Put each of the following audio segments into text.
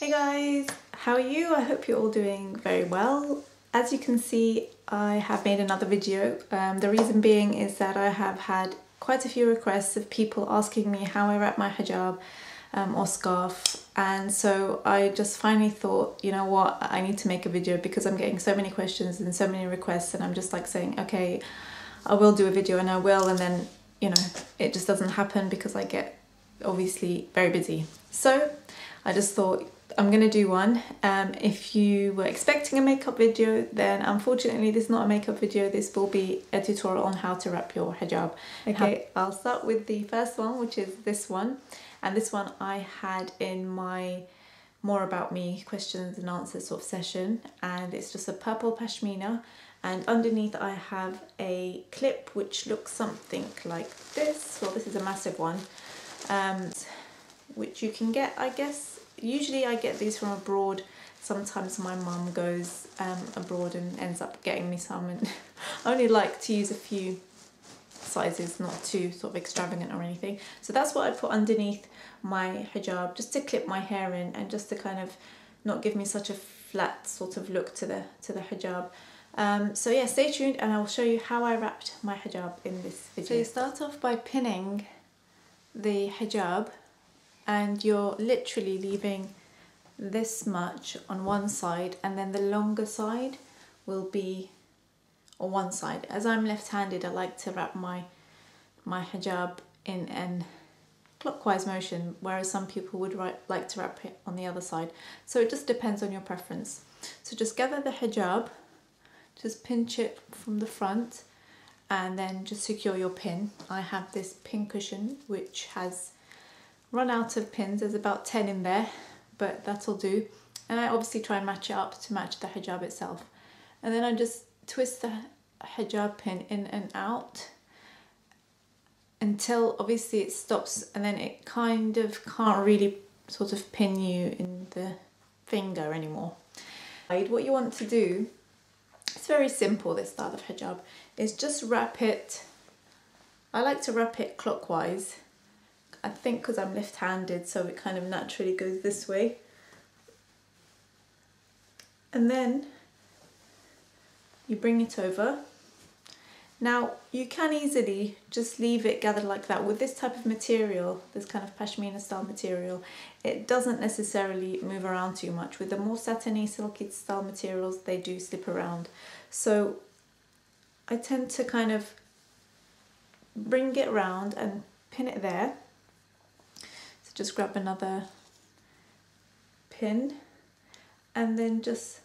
Hey guys, how are you? I hope you're all doing very well. As you can see, I have made another video. The reason being is that I have had quite a few requests of people asking me how I wrap my hijab or scarf, and so I just finally thought, you know what, I need to make a video because I'm getting so many questions and so many requests, and I'm just like saying, okay, I will do a video, and I will, and then, you know, it just doesn't happen because I get obviously very busy. So I just thought I'm gonna do one. If you were expecting a makeup video, then unfortunately this is not a makeup video. This will be a tutorial on how to wrap your hijab. Okay, I'll start with the first one, which is this one. And this one I had in my more about me questions and answers sort of session, and it's just a purple pashmina, and underneath I have a clip which looks something like this. Well, this is a massive one, which you can get, I guess. Usually I get these from abroad. Sometimes my mum goes abroad and ends up getting me some, and I only like to use a few sizes, not too sort of extravagant or anything. So that's what I put underneath my hijab, just to clip my hair in and just to kind of not give me such a flat sort of look to the hijab. So yeah, stay tuned and I'll show you how I wrapped my hijab in this video. So you start off by pinning the hijab, and you're literally leaving this much on one side, and then the longer side will be on one side. As I'm left-handed, I like to wrap my hijab in an clockwise motion, whereas some people would like to wrap it on the other side. So it just depends on your preference. So just gather the hijab, just pinch it from the front, and then just secure your pin. I have this pin cushion which has run out of pins. There's about 10 in there, but that'll do. And I obviously try and match it up to match the hijab itself. And then I just twist the hijab pin in and out until obviously it stops, and then it kind of can't really sort of pin you in the finger anymore. What you want to do, it's very simple, this style of hijab, is just wrap it. I like to wrap it clockwise, I think because I'm left-handed, so it kind of naturally goes this way. And then you bring it over. Now you can easily just leave it gathered like that. With this type of material, this kind of pashmina style material, it doesn't necessarily move around too much. With the more satiny, silky style materials, they do slip around. So I tend to kind of bring it round and pin it there. So just grab another pin and then just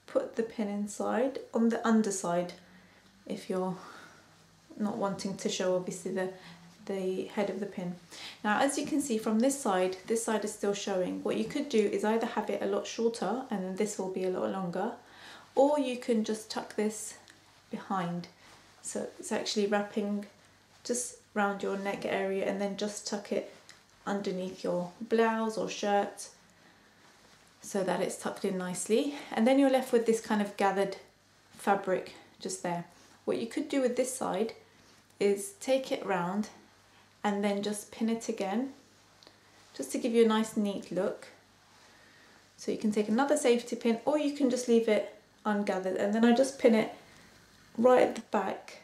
put the pin inside on the underside, if you're not wanting to show obviously the head of the pin. Now as you can see from this side is still showing. What you could do is either have it a lot shorter and then this will be a lot longer, or you can just tuck this behind. So it's actually wrapping just around your neck area, and then just tuck it underneath your blouse or shirt so that it's tucked in nicely. And then you're left with this kind of gathered fabric just there. What you could do with this side is take it round and then just pin it again, just to give you a nice neat look. So you can take another safety pin, or you can just leave it ungathered, and then I just pin it right at the back,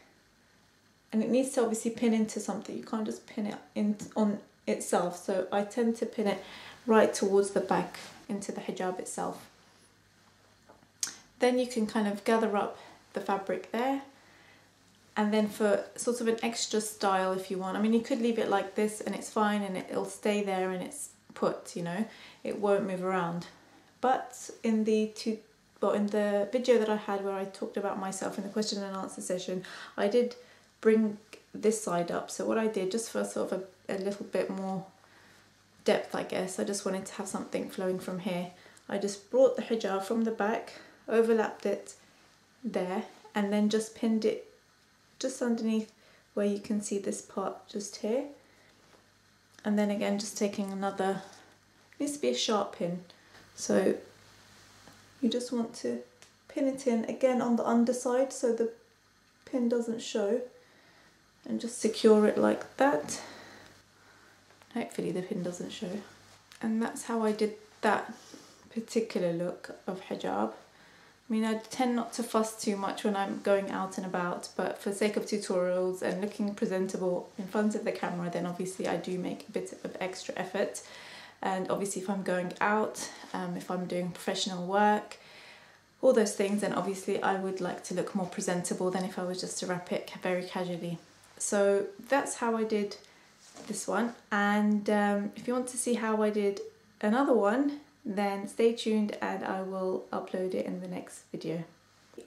and it needs to obviously pin into something. You can't just pin it in on itself, so I tend to pin it right towards the back into the hijab itself. Then you can kind of gather up the fabric there, and then for sort of an extra style, if you want, I mean, you could leave it like this and it's fine, and it'll stay there and it's put, you know, it won't move around. But in the video that I had where I talked about myself in the question and answer session, I did bring this side up. So what I did, just for sort of a little bit more depth, I guess, I just wanted to have something flowing from here. I just brought the hijab from the back, overlapped it there, and then just pinned it just underneath where you can see this part just here. And then again, just taking another, it needs to be a sharp pin, so you just want to pin it in again on the underside so the pin doesn't show, and just secure it like that. Hopefully the pin doesn't show. And that's how I did that particular look of hijab. I mean, I tend not to fuss too much when I'm going out and about, but for the sake of tutorials and looking presentable in front of the camera, then obviously I do make a bit of extra effort. And obviously if I'm going out, if I'm doing professional work, all those things, then obviously I would like to look more presentable than if I was just to wrap it very casually. So that's how I did this one, and if you want to see how I did another one, then stay tuned and I will upload it in the next video.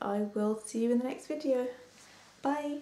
I will see you in the next video. Bye!